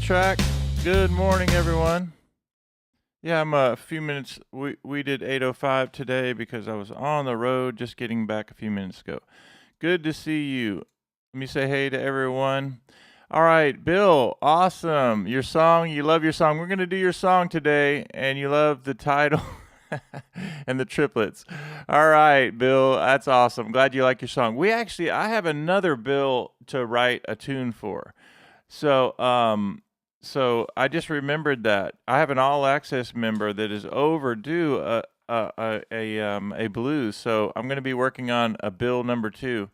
track. Good morning, everyone. Yeah, I'm a few minutes. We did 8:05 today because I was on the road just getting back a few minutes ago. Good to see you. Let me say hey to everyone. All right, Bill, awesome. Your song, you love your song. We're going to do your song today, and you love the title and the triplets. All right, Bill, that's awesome. Glad you like your song. I have another Bill to write a tune for. So I just remembered that I have an all access member that is overdue a blues. So I'm going to be working on a bill number 2.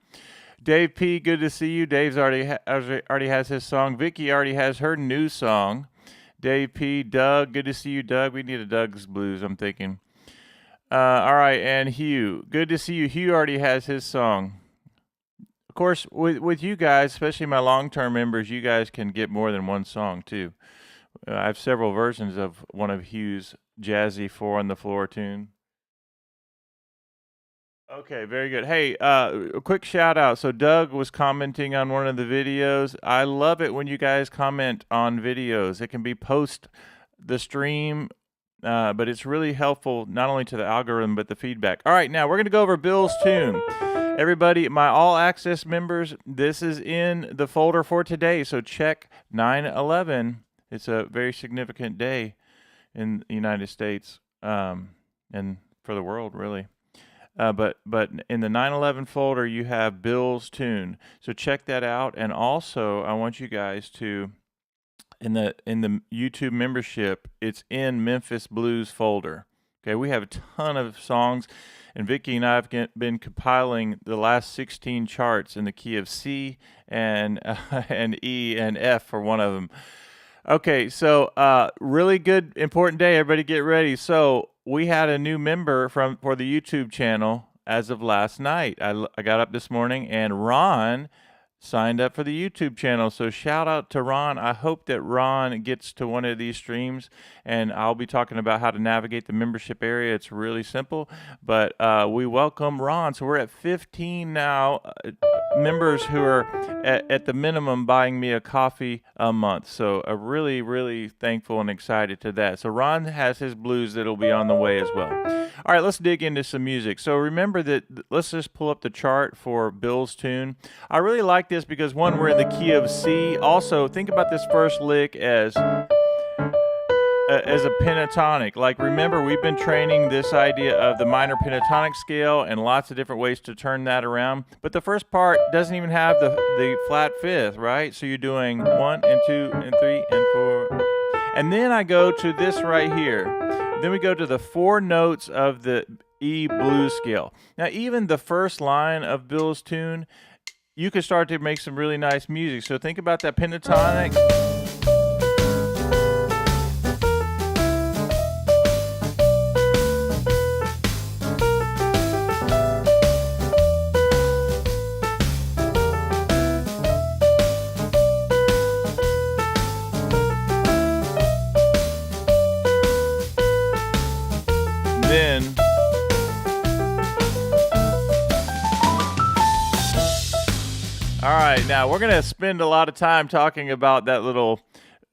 Dave P, good to see you. Dave's already has his song. Vicky already has her new song. Dave P, Doug, good to see you, Doug. We need a Doug's Blues, I'm thinking. All right, and Hugh, good to see you. Hugh already has his song. Of course, with you guys, especially my long-term members, you guys can get more than one song, too. I have several versions of one of Hugh's jazzy 4 on the floor tune. Okay, very good. Hey, a quick shout out. So Doug was commenting on one of the videos. I love it when you guys comment on videos. It can be post the stream, but it's really helpful not only to the algorithm, but the feedback. All right, now we're going to go over Bill's tune. Everybody, my all access members, this is in the folder for today. So check 9/11. It's a very significant day in the United States and for the world, really. But in the 9/11 folder, you have Bill's tune. So check that out. And also, I want you guys to, in the YouTube membership, it's in Memphis Blues folder. Okay, we have a ton of songs, and Vicky and I have been compiling the last 16 charts in the key of C and E and F for one of them. Okay, so really good, important day. Everybody get ready. So we had a new member for the YouTube channel as of last night. I got up this morning, and Ron signed up for the YouTube channel. So shout out to Ron. I hope that Ron gets to one of these streams, and I'll be talking about how to navigate the membership area. It's really simple, but we welcome Ron. So we're at 15 now members who are at the minimum buying me a coffee a month. So I'm really, really thankful and excited to that. So Ron has his blues that'll be on the way as well. All right, let's dig into some music. So remember that, let's just pull up the chart for Bill's tune. I really like this because, one, we're in the key of C. Also, think about this first lick as a pentatonic. Like, remember, we've been training this idea of the minor pentatonic scale and lots of different ways to turn that around. But the first part doesn't even have the flat fifth, right? So you're doing 1 and 2 and 3 and 4. And then I go to this right here. Then we go to the 4 notes of the E blues scale. Now, even the first line of Bill's tune, you can start to make some really nice music. So think about that pentatonic. Then all right, now we're going to spend a lot of time talking about that little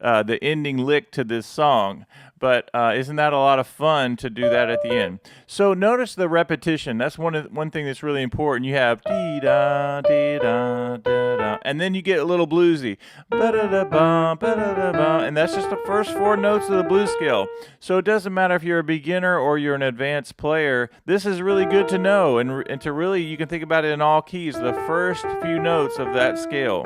the ending lick to this song, but isn't that a lot of fun to do that at the end? So notice the repetition. That's one thing that's really important. You have dee da dee da da da, and then you get a little bluesy, ba da da ba ba da da ba, and that's just the first 4 notes of the blues scale. So it doesn't matter if you're a beginner or you're an advanced player. This is really good to know, and to really, you can think about it in all keys. The first few notes of that scale.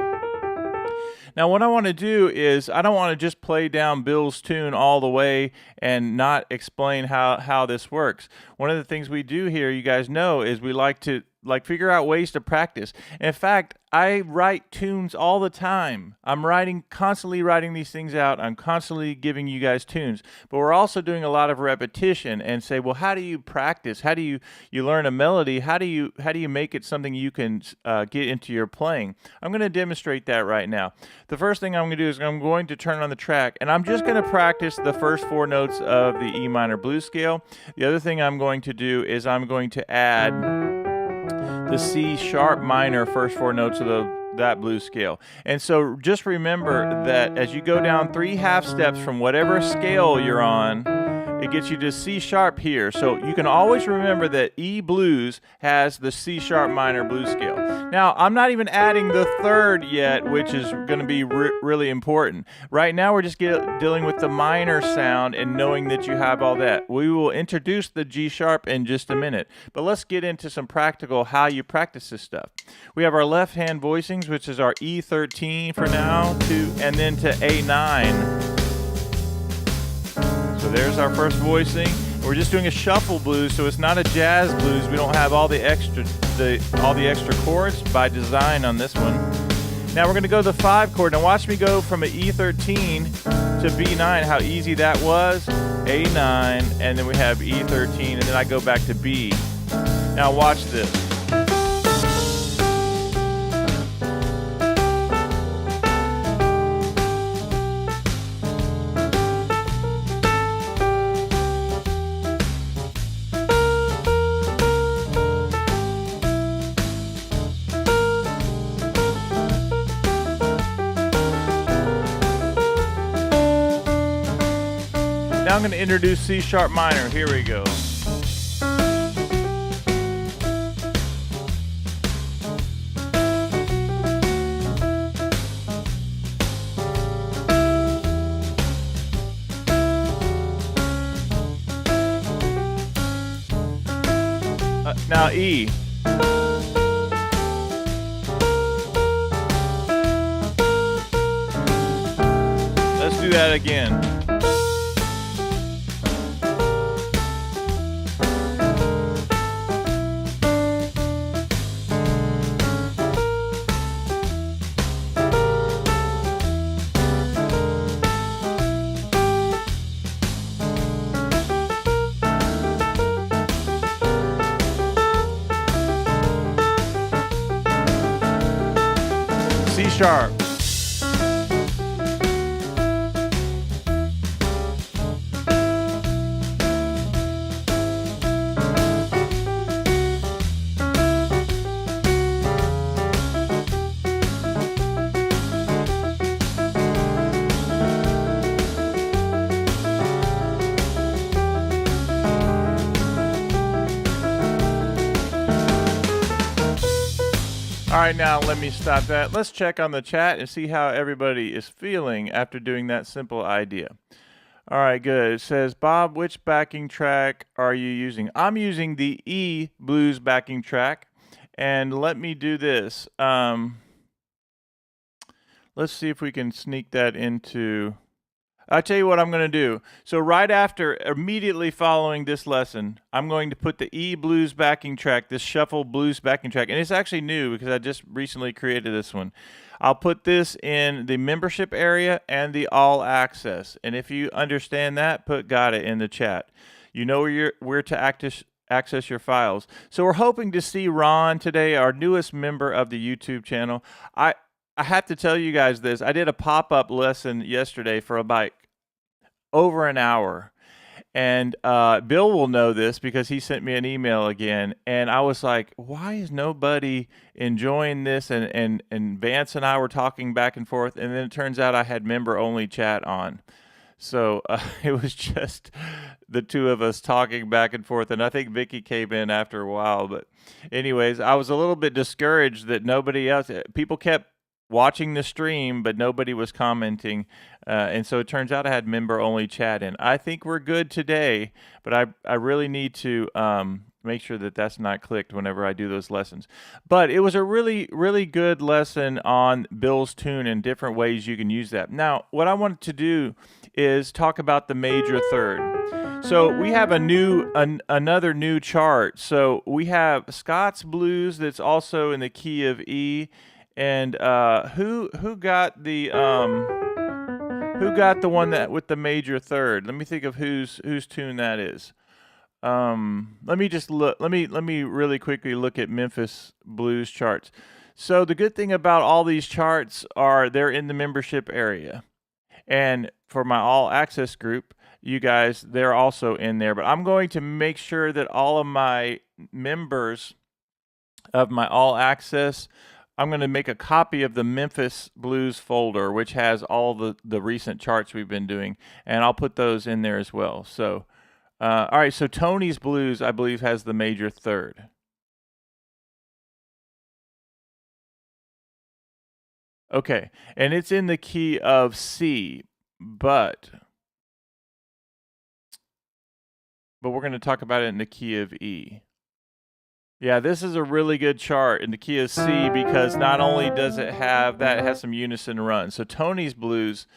Now, what I want to do is, I don't want to just play down Bill's tune all the way and not explain how this works. One of the things we do here, you guys know, is we like to figure out ways to practice. In fact, I write tunes all the time. I'm constantly writing these things out. I'm constantly giving you guys tunes. But we're also doing a lot of repetition and say, well, how do you practice? How do you learn a melody? How do you make it something you can get into your playing? I'm going to demonstrate that right now. The first thing I'm going to do is I'm going to turn on the track, and I'm just going to practice the first 4 notes of the E minor blues scale. The other thing I'm going to do is I'm going to add the C sharp minor first 4 notes of that blues scale. And so just remember that as you go down 3 half steps from whatever scale you're on, it gets you to C sharp here. So you can always remember that E blues has the C sharp minor blues scale. Now, I'm not even adding the third yet, which is going to be really important. Right now, we're just dealing with the minor sound and knowing that you have all that. We will introduce the G sharp in just a minute, but let's get into some practical how you practice this stuff. We have our left hand voicings, which is our E13 for now, and then to A9. So there's our first voicing. We're just doing a shuffle blues, so it's not a jazz blues. We don't have all the extra chords by design on this one. Now we're going to go to the 5 chord. Now watch me go from an E13 to B9. How easy that was. A9, and then we have E13, and then I go back to B. Now watch this. Now I'm going to introduce C sharp minor. Here we go. Now E. Let's do that again. C sharp. All right, now let me stop that. Let's check on the chat and see how everybody is feeling after doing that simple idea. All right, good. It says, Bob, which backing track are you using? I'm using the E blues backing track. And let me do this. Let's see if we can sneak that into... I'll tell you what I'm going to do. So right after, immediately following this lesson, I'm going to put the E blues backing track, this shuffle blues backing track, and it's actually new because I just recently created this one. I'll put this in the membership area and the all access. And if you understand that, put got it in the chat. You know where to access your files. So we're hoping to see Ron today, our newest member of the YouTube channel. I have to tell you guys this. I did a pop-up lesson yesterday for about over an hour. And Bill will know this because he sent me an email again. And I was like, why is nobody enjoying this? And Vance and I were talking back and forth. And then it turns out I had member-only chat on. So it was just the two of us talking back and forth. And I think Vicky came in after a while. But anyways, I was a little bit discouraged that nobody else, people kept watching the stream, but nobody was commenting. And so it turns out I had member-only chat in. I think we're good today, but I really need to make sure that that's not clicked whenever I do those lessons. But it was a really, really good lesson on Bill's tune and different ways you can use that. Now, what I wanted to do is talk about the major third. So we have another new chart. So we have Scott's Blues that's also in the key of E. And who got the one that with the major third? Let me think of whose tune that is. Let me just look. Let me really quickly look at Memphis Blues charts. So the good thing about all these charts are they're in the membership area, and for my all access group, you guys, they're also in there. But I'm going to make sure that all of my members of my all access, I'm going to make a copy of the Memphis Blues folder, which has all the recent charts we've been doing, and I'll put those in there as well. So, all right, so Tony's Blues, I believe, has the major third. Okay, and it's in the key of C, but we're going to talk about it in the key of E. Yeah, this is a really good chart in the key of C because not only does it have that, it has some unison run. So Tony's Blues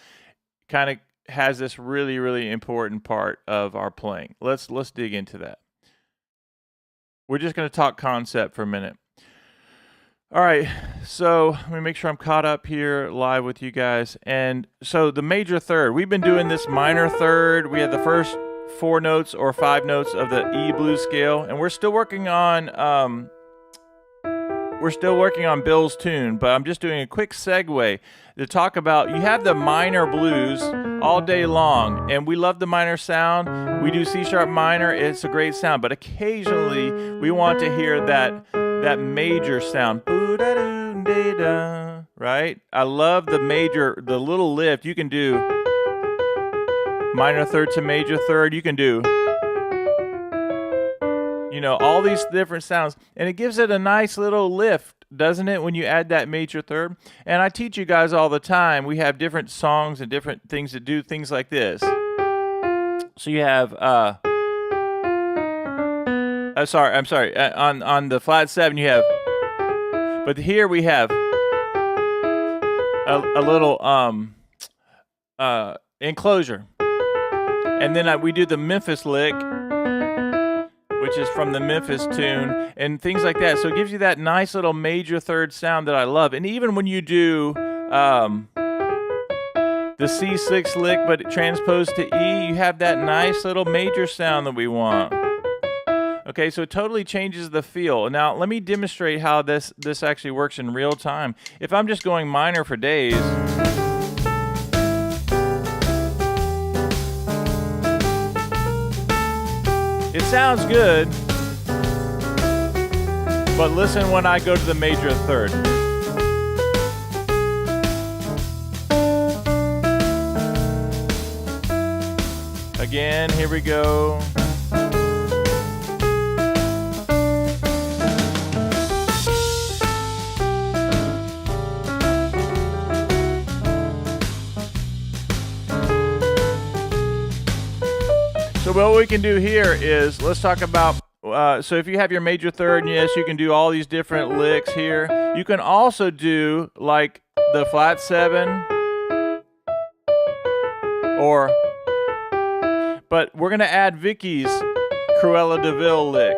kind of has this really, really important part of our playing. Let's dig into that. We're just going to talk concept for a minute. All right, so let me make sure I'm caught up here live with you guys. And so the major third, we've been doing this minor third. We had the first 4 notes or 5 notes of the E blues scale, and we're still working on Bill's tune, but I'm just doing a quick segue to talk about, you have the minor blues all day long, and we love the minor sound. We do C sharp minor, it's a great sound, but occasionally we want to hear that major sound, right? I love the major, the little lift. You can do minor third to major third. You can do, you know, all these different sounds, and it gives it a nice little lift, doesn't it, when you add that major third? And I teach you guys all the time. We have different songs and different things that do things like this. So you have, I'm sorry. On the flat 7, you have, but here we have a little enclosure. And then we do the Memphis lick, which is from the Memphis tune, and things like that. So it gives you that nice little major third sound that I love. And even when you do the C6 lick, but it transposed to E, you have that nice little major sound that we want. Okay, so it totally changes the feel. Now, let me demonstrate how this actually works in real time. If I'm just going minor for days, it sounds good, but listen when I go to the major third. Again, here we go. So what we can do here is, let's talk about, so if you have your major third, yes, you can do all these different licks here. You can also do like the flat 7, but we're going to add Vicky's Cruella de Vil lick.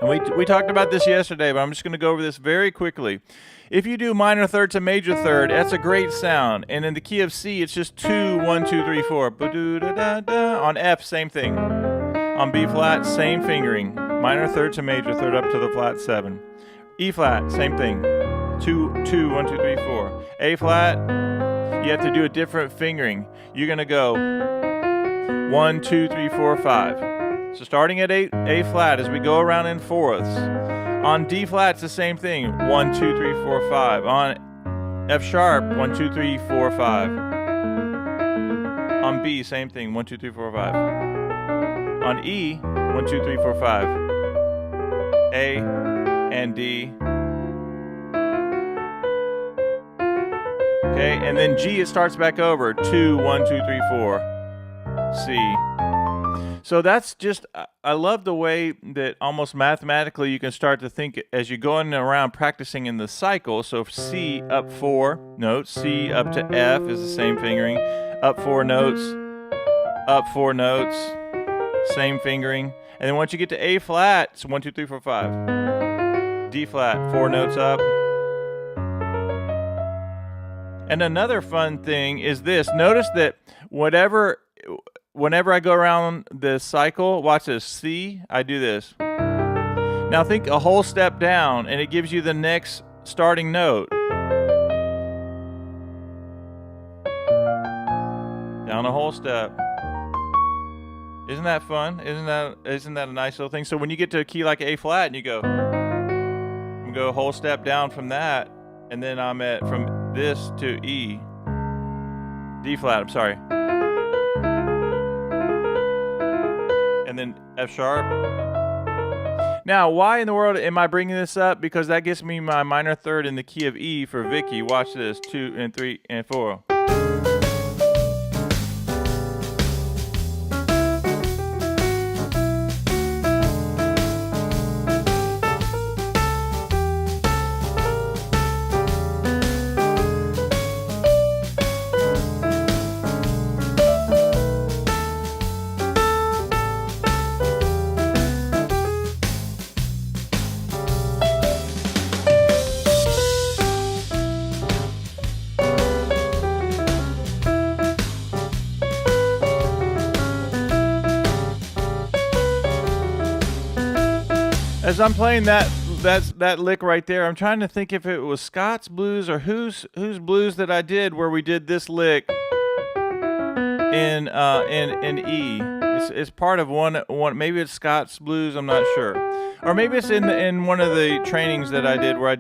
And we talked about this yesterday, but I'm just going to go over this very quickly. If you do minor third to major third, that's a great sound. And in the key of C, it's just 2, 1, 2, 3, 4. On F, same thing. On B flat, same fingering. Minor third to major third up to the flat 7. E flat, same thing. 2, 1, 2, 3, 4. A flat, you have to do a different fingering. You're going to go 1, 2, 3, 4, 5. So starting at A flat as we go around in fourths. On D flat, it's the same thing. 1, 2, 3, 4, 5. On F sharp, 1, 2, 3, 4, 5. On B, same thing. 1, 2, 3, 4, 5. On E, 1, 2, 3, 4, 5. A and D. Okay, and then G, it starts back over. 2, 1, 2, 3, 4. C. So that's just, I love the way that almost mathematically you can start to think as you're going around practicing in the cycle. So C up 4 notes, C up to F is the same fingering, up 4 notes, same fingering. And then once you get to A flat, it's 1, 2, 3, 4, 5. D flat, 4 notes up. And another fun thing is this. Notice that whenever I go around the cycle, watch this, C, I do this. Now think a whole step down, and it gives you the next starting note. Down a whole step. Isn't that fun? Isn't that a nice little thing? So when you get to a key like A flat, and you go, I'm go a whole step down from that, and then I'm at from this to E, D flat, I'm sorry, and then F sharp. Now, why in the world am I bringing this up? Because that gets me my minor third in the key of E for Vicky. Watch this, 2 and 3 and 4. As I'm playing that lick right there, I'm trying to think if it was Scott's blues or whose blues that I did where we did this lick in E. It's part of one. Maybe it's Scott's blues. I'm not sure, or maybe it's in one of the trainings that I did where I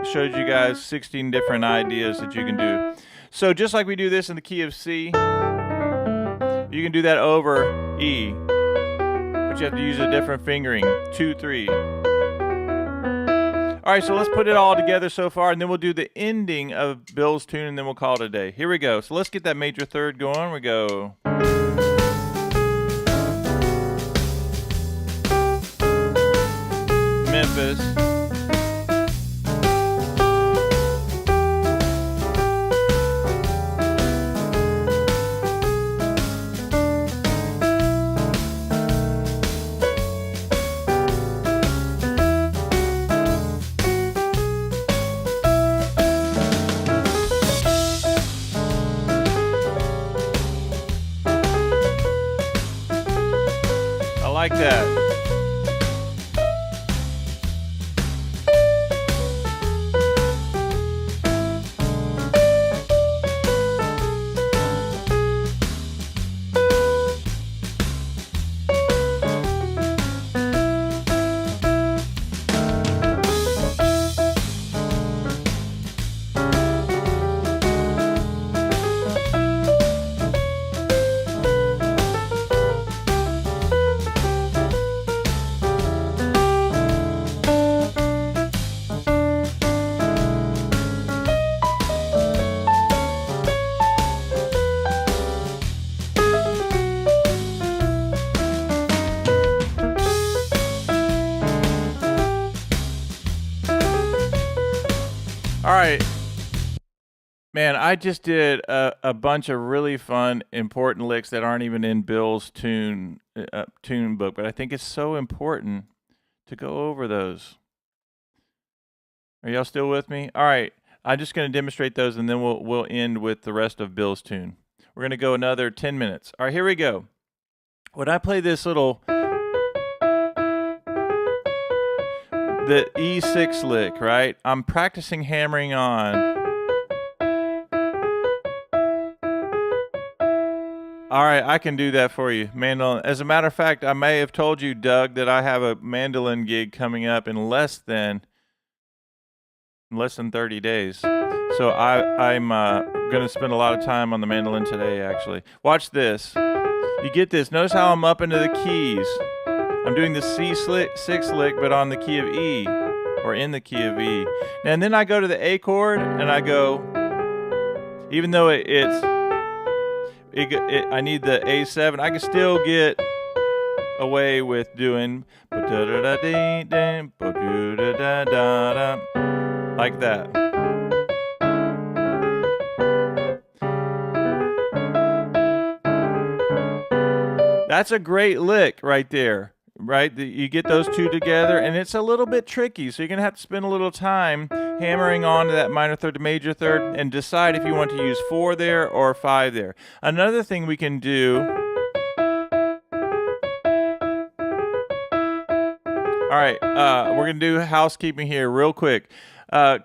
showed you guys 16 different ideas that you can do. So just like we do this in the key of C, you can do that over E. But you have to use a different fingering, 2, 3. All right, so let's put it all together so far, and then we'll do the ending of Bill's tune, and then we'll call it a day. Here we go. So let's get that major third going. We go. Memphis. Like that. All right, man, I just did a bunch of really fun, important licks that aren't even in Bill's tune book, but I think it's so important to go over those. Are y'all still with me? All right, I'm just going to demonstrate those, and then we'll end with the rest of Bill's tune. We're going to go another 10 minutes. All right, here we go. When I play this little, the E6 lick, right? I'm practicing hammering on. All right, I can do that for you, mandolin. As a matter of fact, I may have told you, Doug, that I have a mandolin gig coming up in less than 30 days. So I'm going to spend a lot of time on the mandolin today, actually. Watch this. You get this. Notice how I'm up into the keys. I'm doing the C6 lick, but on the key of E, or in the key of E. And then I go to the A chord, and I go, even though I need the A7, I can still get away with doing like that. That's a great lick right there. Right, you get those two together, and it's a little bit tricky, so you're gonna have to spend a little time hammering on to that minor third to major third and decide if you want to use 4 there or 5 there. Another thing we can do, all right, we're gonna do housekeeping here real quick.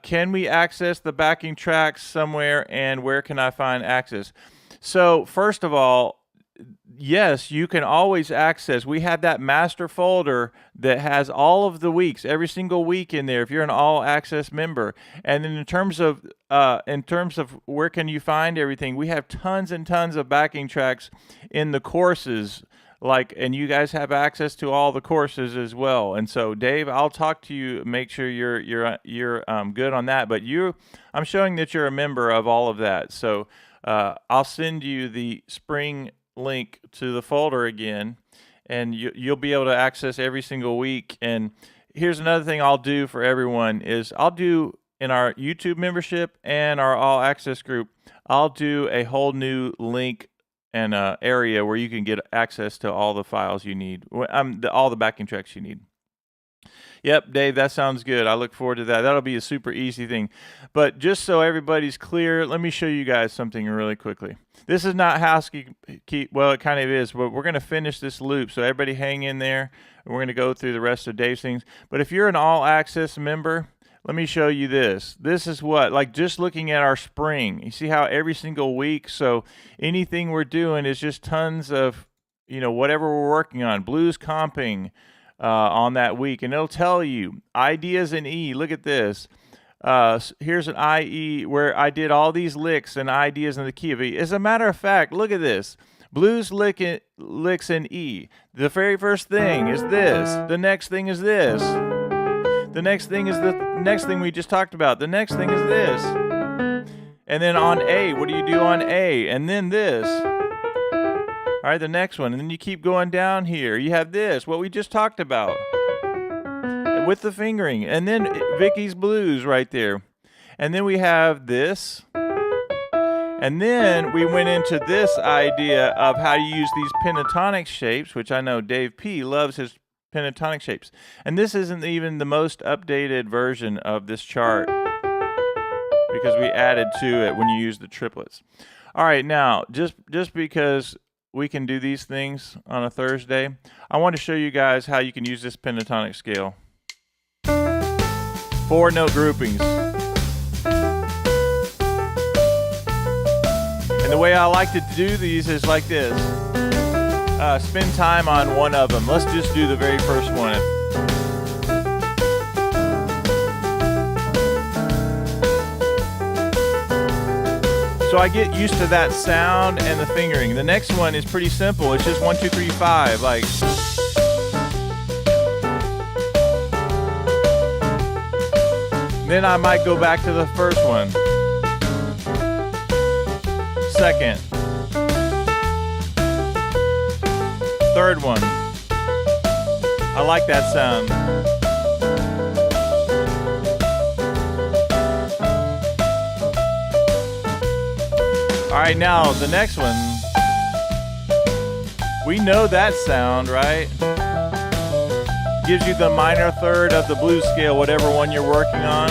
Can we access the backing tracks somewhere, and where can I find access? So first of all, yes, you can always access. We have that master folder that has all of the weeks, every single week in there if you're an all access member. And then in terms of where can you find everything, we have tons and tons of backing tracks in the courses, and you guys have access to all the courses as well. And so Dave, I'll talk to you, make sure you're good on that, but I'm showing that you're a member of all of that. So I'll send you the spring link to the folder again, and you'll be able to access every single week. And here's another thing I'll do for everyone is I'll do in our YouTube membership and our all access group, I'll do a whole new link and area where you can get access to all the files you need, all the backing tracks you need. Yep, Dave, that sounds good. I look forward to that. That'll be a super easy thing. But just so everybody's clear, let me show you guys something really quickly. This is not housekeeping. Well, it kind of is, but we're going to finish this loop. So everybody hang in there. We're going to go through the rest of Dave's things. But if you're an all access member, let me show you this. This is what, just looking at our spring. You see how every single week, so anything we're doing is just tons of, whatever we're working on, blues comping on that week. And it'll tell you ideas in E. Look at this. Here's an IE where I did all these licks and ideas in the key of E. As a matter of fact, look at this. Blues licks in E. The very first thing is this. The next thing is this. The next thing is the next thing we just talked about. The next thing is this. And then on A, what do you do on A? And then this. All right, the next one. And then you keep going down here. You have this, what we just talked about with the fingering. And then Vicky's Blues right there. And then we have this. And then we went into this idea of how to use these pentatonic shapes, which I know Dave P. loves his pentatonic shapes. And this isn't even the most updated version of this chart because we added to it when you use the triplets. All right, now, just because we can do these things on a Thursday, I want to show you guys how you can use this pentatonic scale. 4-note groupings. And the way I like to do these is like this. Spend time on one of them. Let's just do the very first one. So I get used to that sound and the fingering. The next one is pretty simple. It's just 1, 2, 3, 5. Then I might go back to the first one. Second. Third one. I like that sound. All right, now the next one. We know that sound, right? Gives you the minor third of the blues scale, whatever one you're working on.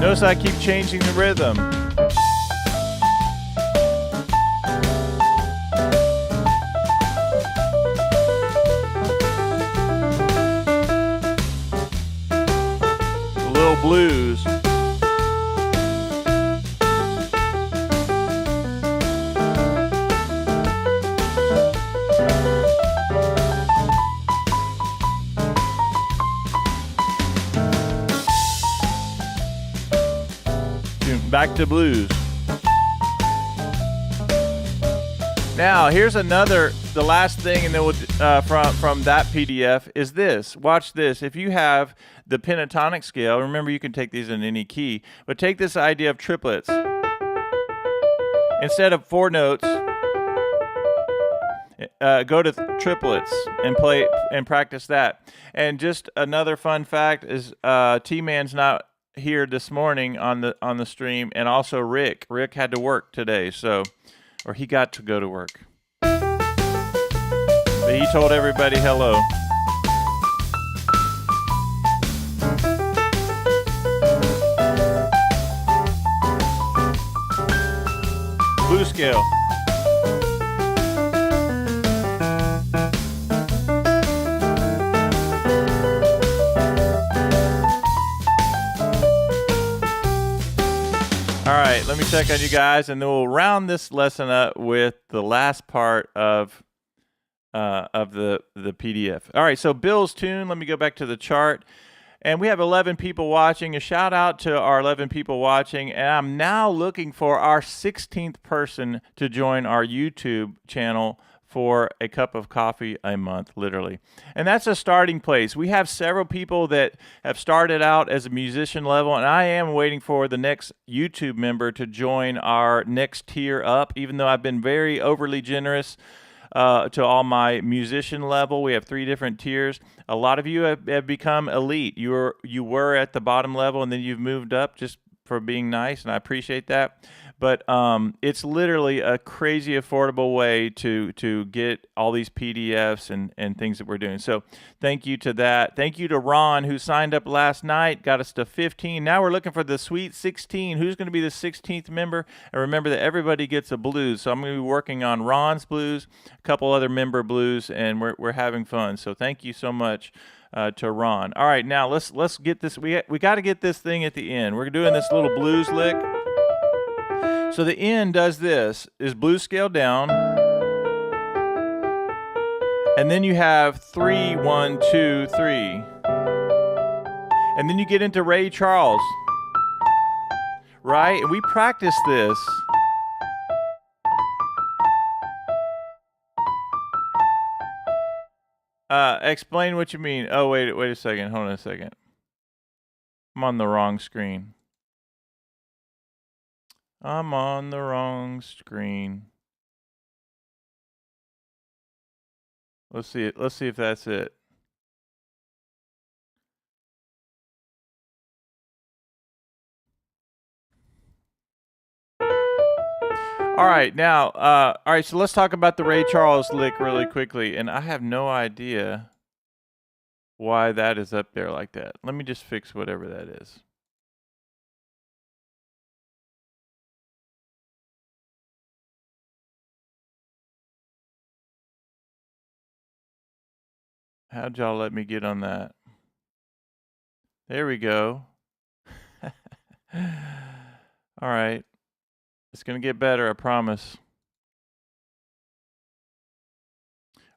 Notice I keep changing the rhythm. A little blues. Back to blues. Now here's the last thing, and then we'll, from that PDF is this. Watch this. If you have the pentatonic scale, remember you can take these in any key, but take this idea of triplets. Instead of 4 notes, go to triplets and play and practice that. And just another fun fact is T-Man's not here this morning on the stream, and also Rick had to work today, or he got to go to work, but he told everybody hello. Blue scale. let me check on you guys, and then we'll round this lesson up with the last part of the PDF. All right, so Bill's tune. Let me go back to the chart. And we have 11 people watching. A shout out to our 11 people watching. And I'm now looking for our 16th person to join our YouTube channel for a cup of coffee a month, literally. And that's a starting place. We have several people that have started out as a musician level, and I am waiting for the next YouTube member to join our next tier up, even though I've been very overly generous to all my musician level. We have 3 different tiers. A lot of you have become elite. You were at the bottom level, and then you've moved up just for being nice, and I appreciate that. But it's literally a crazy affordable way to get all these PDFs and things that we're doing. So thank you to that. Thank you to Ron, who signed up last night, got us to 15. Now we're looking for the sweet 16. Who's going to be the 16th member? And remember that everybody gets a blues. So I'm going to be working on Ron's blues, a couple other member blues, and we're having fun. So thank you so much to Ron. All right, now let's get this. We got to get this thing at the end. We're doing this little blues lick. So the end does this, is blues scale down, and then you have 3, 1, 2, 3, and then you get into Ray Charles, right? And we practice this. Explain what you mean. Oh, wait a second. Hold on a second. I'm on the wrong screen. I'm on the wrong screen. Let's see it. Let's see if that's it. All right, now, all right, so let's talk about the Ray Charles lick really quickly, and I have no idea why that is up there like that. Let me just fix whatever that is. How'd y'all let me get on that? There we go. All right. It's going to get better, I promise.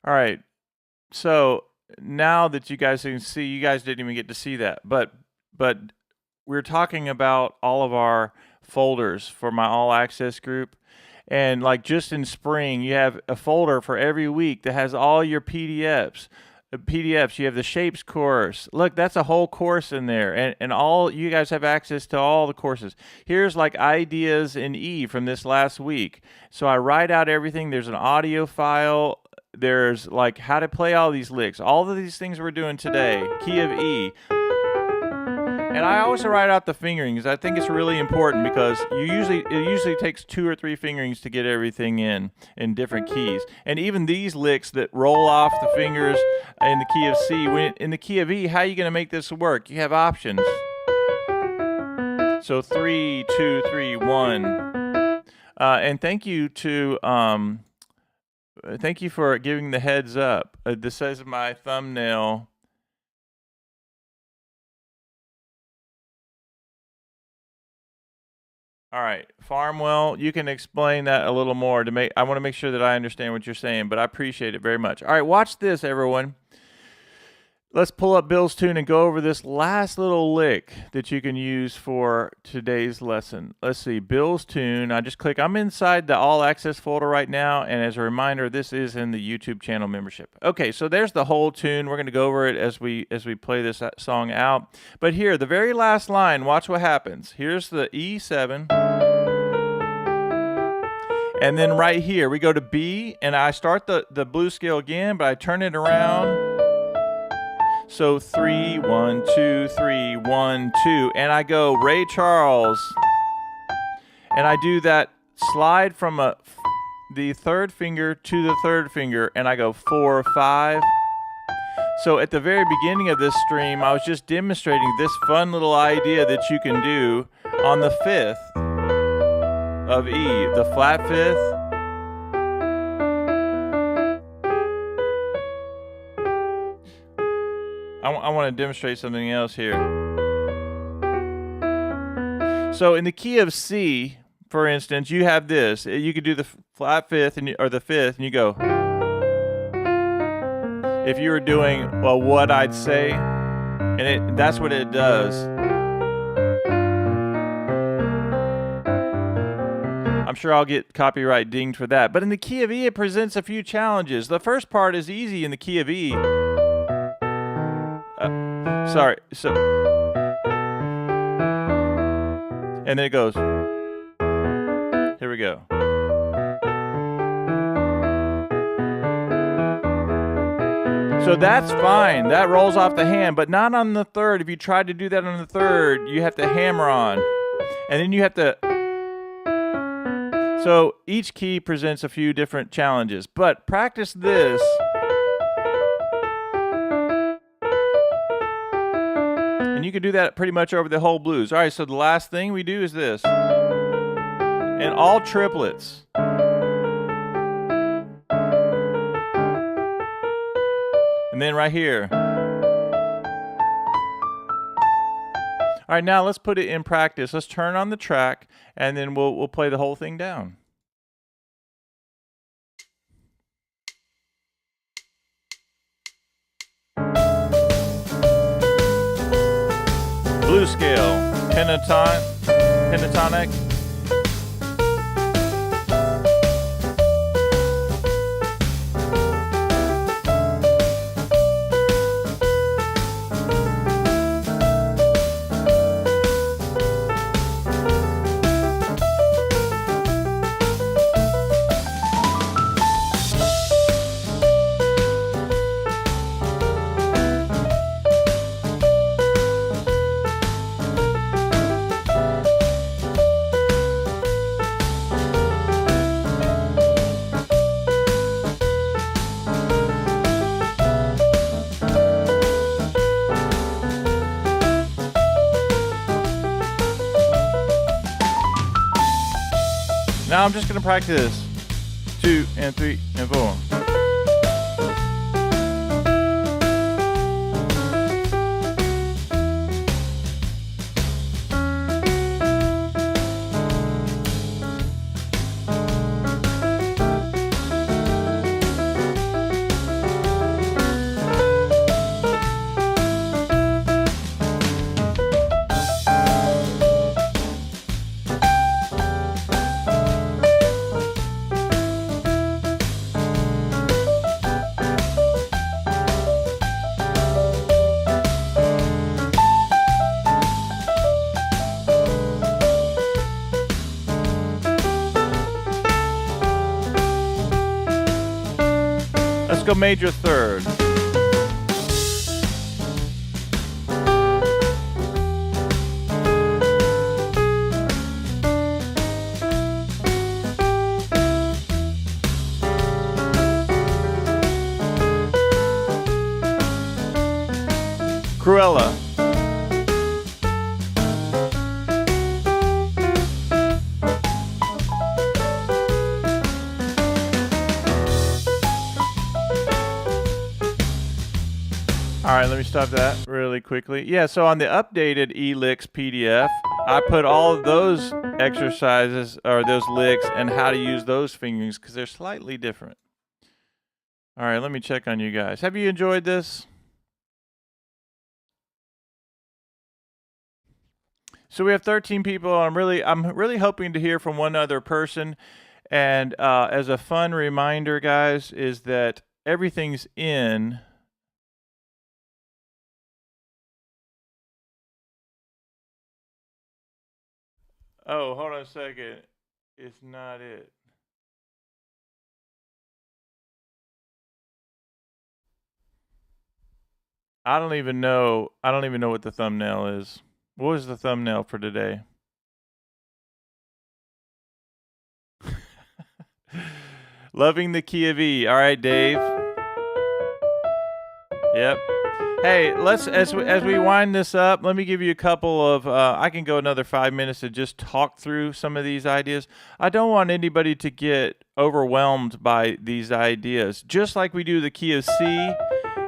All right. So now that you guys can see, you guys didn't even get to see that, but we're talking about all of our folders for my all access group. And like just in spring, you have a folder for every week that has all your PDFs. You have the shapes course. Look, that's a whole course in there, and all you guys have access to all the courses. Here's like ideas in E from this last week. So I write out everything. There's an audio file. There's like how to play all these licks. All of these things we're doing today, key of E. And I also write out the fingerings. I think it's really important because it usually takes 2 or 3 fingerings to get everything in different keys. And even these licks that roll off the fingers in the key of C, in the key of E, how are you going to make this work? You have options. So 3, 2, 3, 1. And thank you for giving the heads up. This says my thumbnail. All right, Farmwell, you can explain that a little more I want to make sure that I understand what you're saying, but I appreciate it very much. All right, watch this, everyone. Let's pull up Bill's tune and go over this last little lick that you can use for today's lesson. Let's see, Bill's tune. I just click. I'm inside the All Access folder right now, and as a reminder, this is in the YouTube channel membership. Okay, so there's the whole tune. We're going to go over it as we play this song out. But here, the very last line, watch what happens. Here's the E7. And then right here, we go to B, and I start the blues scale again, but I turn it around. So 3, 1, 2, 3, 1, 2, and I go Ray Charles, and I do that slide from the 3rd finger to the 3rd finger, and I go 4, 5. So at the very beginning of this stream, I was just demonstrating this fun little idea that you can do on the 5th of E, the flat 5th. I want to demonstrate something else here. So in the key of C, for instance, you have this. You could do the flat fifth or the fifth, and you go. If you were doing, well, what I'd say, and that's what it does. I'm sure I'll get copyright dinged for that. But in the key of E, it presents a few challenges. The first part is easy in the key of E. Sorry. So, and then it goes. Here we go. So that's fine. That rolls off the hand, but not on the third. If you tried to do that on the third, you have to hammer on. And then you have to... So each key presents a few different challenges, but practice this. And you can do that pretty much over the whole blues. All right, so the last thing we do is this. And all triplets. And then right here. All right, now let's put it in practice. Let's turn on the track, and then we'll play the whole thing down. Blues scale, pentatonic. Now I'm just going to practice 2 and 3 and 4. Let's go major third. Cruella. All right, let me stop that really quickly. Yeah, so on the updated eLicks PDF, I put all of those exercises, or those licks, and how to use those fingerings, because they're slightly different. All right, let me check on you guys. Have you enjoyed this? So we have 13 people. I'm really hoping to hear from one other person. And as a fun reminder, guys, is that everything's in. Oh, hold on a second. It's not it. I don't even know what the thumbnail is. What was the thumbnail for today? Loving the key of E. All right, Dave. Yep. Hey, let's as we wind this up, let me give you a couple of. I can go another 5 minutes to just talk through some of these ideas. I don't want anybody to get overwhelmed by these ideas. Just like we do the key of C,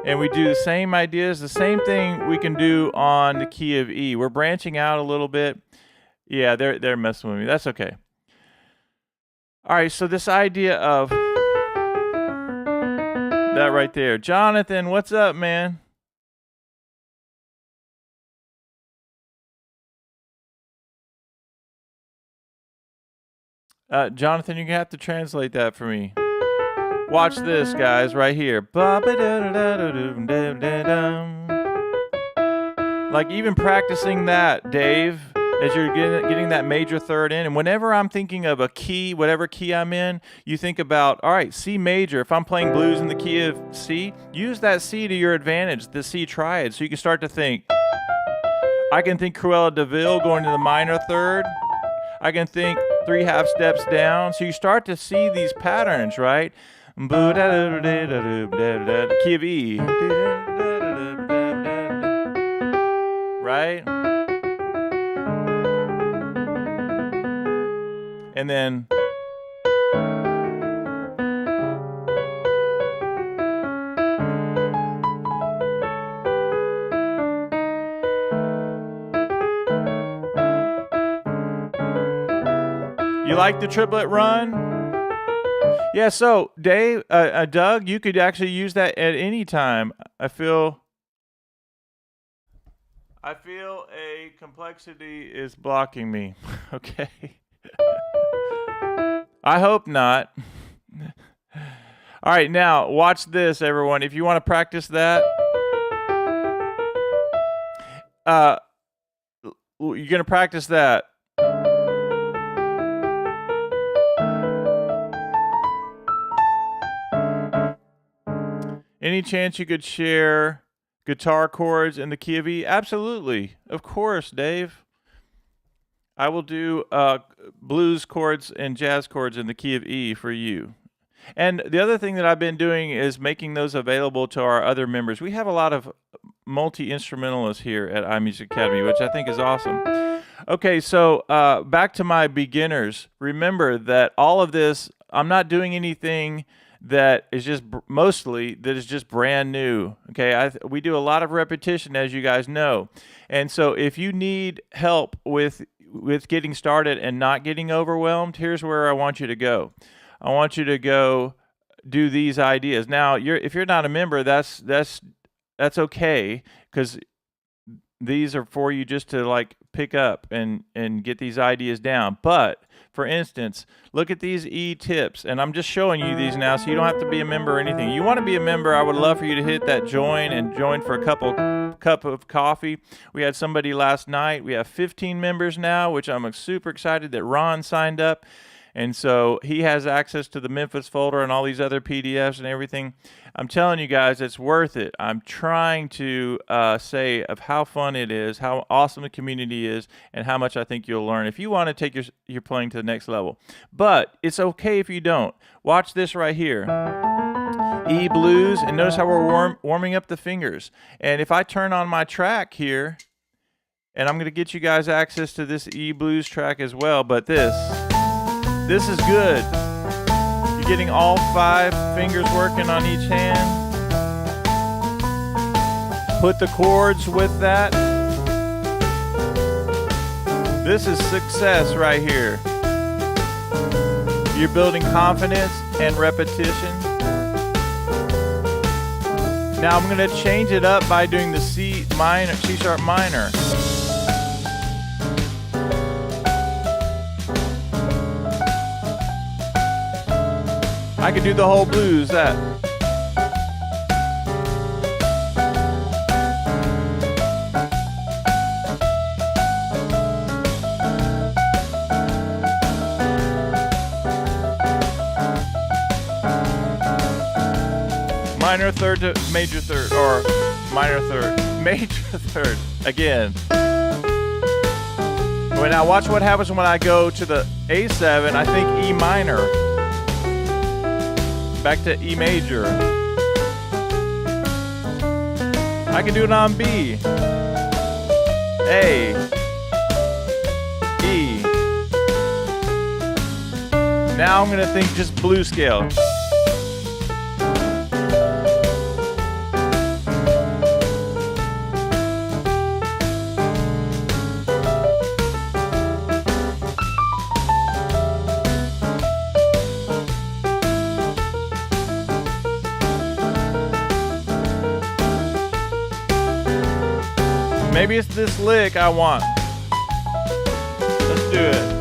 and we do the same ideas, the same thing we can do on the key of E. We're branching out a little bit. Yeah, they're messing with me. That's okay. All right, so this idea of that right there. Jonathan, what's up, man? Jonathan, you're going to have to translate that for me. Watch this, guys, right here. Like even practicing that, Dave, as you're getting that major third in. And whenever I'm thinking of a key, whatever key I'm in, you think about, all right, C major. If I'm playing blues in the key of C, use that C to your advantage, the C triad. So you can start to think, I can think Cruella de Vil going to the minor third. I can think 3 half steps down. So you start to see these patterns, right? Key of E. Right? And then you like the triplet run? Yeah, so Dave, Doug, you could actually use that at any time. I feel a complexity is blocking me. Okay. I hope not. All right, now watch this, everyone. If you want to practice that, you're going to practice that. Any chance you could share guitar chords in the key of E? Absolutely. Of course, Dave. I will do blues chords and jazz chords in the key of E for you. And the other thing that I've been doing is making those available to our other members. We have a lot of multi-instrumentalists here at iMusicAcademy, which I think is awesome. Okay, so back to my beginners. Remember that all of this, I'm not doing anything that is just brand new. Okay, we do a lot of repetition, as you guys know. And so if you need help with getting started and not getting overwhelmed, here's where I want you to go. I want you to go do these ideas. Now, if you're not a member, that's okay, because these are for you just to like pick up and get these ideas down. But for instance, look at these E tips, and I'm just showing you these now so you don't have to be a member or anything. You want to be a member, I would love for you to hit that join and join for a cup of coffee. We had somebody last night. We have 15 members now, which I'm super excited that Ron signed up. And so he has access to the Memphis folder and all these other PDFs and everything. I'm telling you guys, it's worth it. I'm trying to say of how fun it is, how awesome the community is, and how much I think you'll learn if you want to take your playing to the next level. But it's okay if you don't. Watch this right here. E blues, and notice how we're warming up the fingers. And if I turn on my track here, and I'm going to get you guys access to this E blues track as well, but this is good. You're getting all 5 fingers working on each hand. Put the chords with that. This is success right here. You're building confidence and repetition. Now I'm going to change it up by doing the C sharp minor. I could do the whole blues, that. Minor third to major third, or minor third, major third, again. Now watch what happens when I go to the A7, I think E minor. Back to E major. I can do it on B, A, E. Now I'm going to think just blues scale. Maybe it's this lick I want. Let's do it.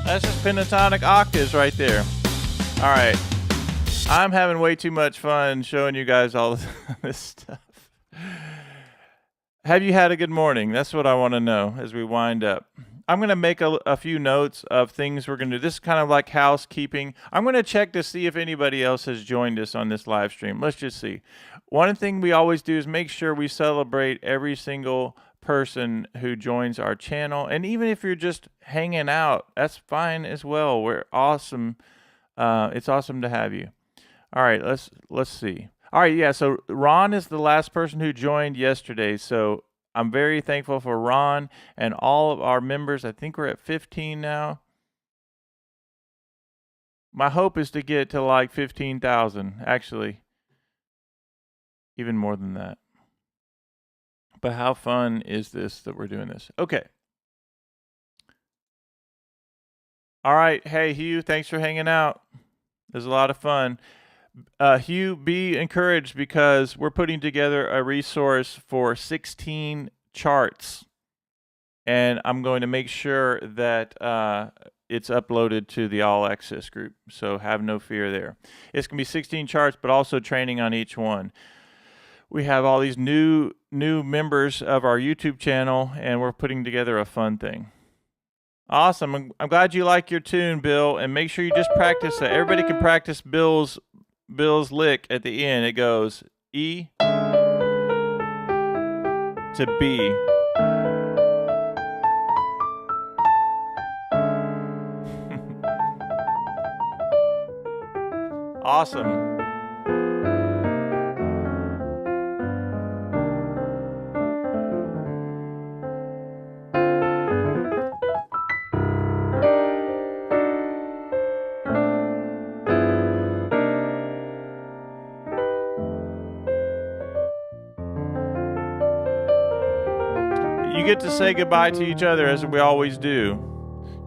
That's just pentatonic octaves right there. All right. I'm having way too much fun showing you guys all this stuff. Have you had a good morning? That's what I want to know as we wind up. I'm going to make a few notes of things we're going to do. This is kind of like housekeeping. I'm going to check to see if anybody else has joined us on this live stream. Let's just see. One thing we always do is make sure we celebrate every single person who joins our channel. And even if you're just hanging out, that's fine as well. We're awesome. It's awesome to have you. All right, let's see. All right, yeah, so Ron is the last person who joined yesterday. So I'm very thankful for Ron and all of our members. I think we're at 15 now. My hope is to get to like 15,000, actually. Even more than that. But how fun is this that we're doing this? Okay. All right. Hey, Hugh, thanks for hanging out. It was a lot of fun. Hugh, be encouraged because we're putting together a resource for 16 charts. And I'm going to make sure that it's uploaded to the All Access group. So have no fear there. It's going to be 16 charts, but also training on each one. We have all these new members of our YouTube channel, and we're putting together a fun thing. Awesome. I'm glad you like your tune, Bill, and make sure you just practice it. Everybody can practice Bill's lick at the end. It goes E to B. Awesome. You get to say goodbye to each other as we always do.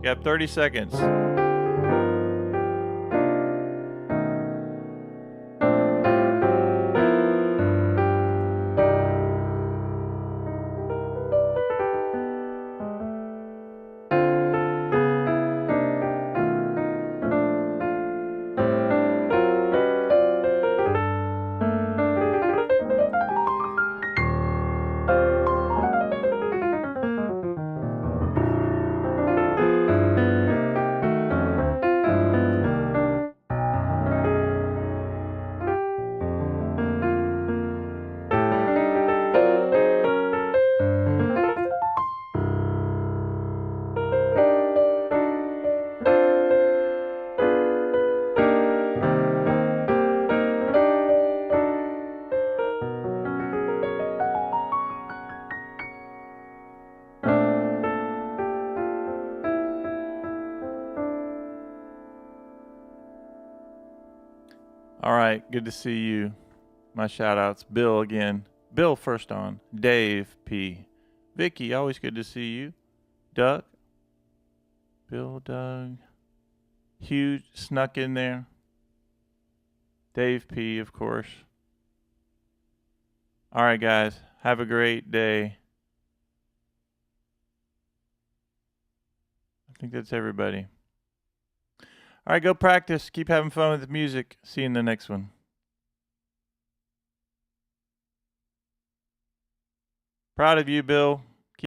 You have 30 seconds. All right, good to see you. My shout outs, Bill again. Bill first on. Dave P. Vicky, always good to see you. Doug. Bill, Doug. Hugh snuck in there. Dave P, of course. All right, guys. Have a great day. I think that's everybody. All right, go practice. Keep having fun with the music. See you in the next one. Proud of you, Bill.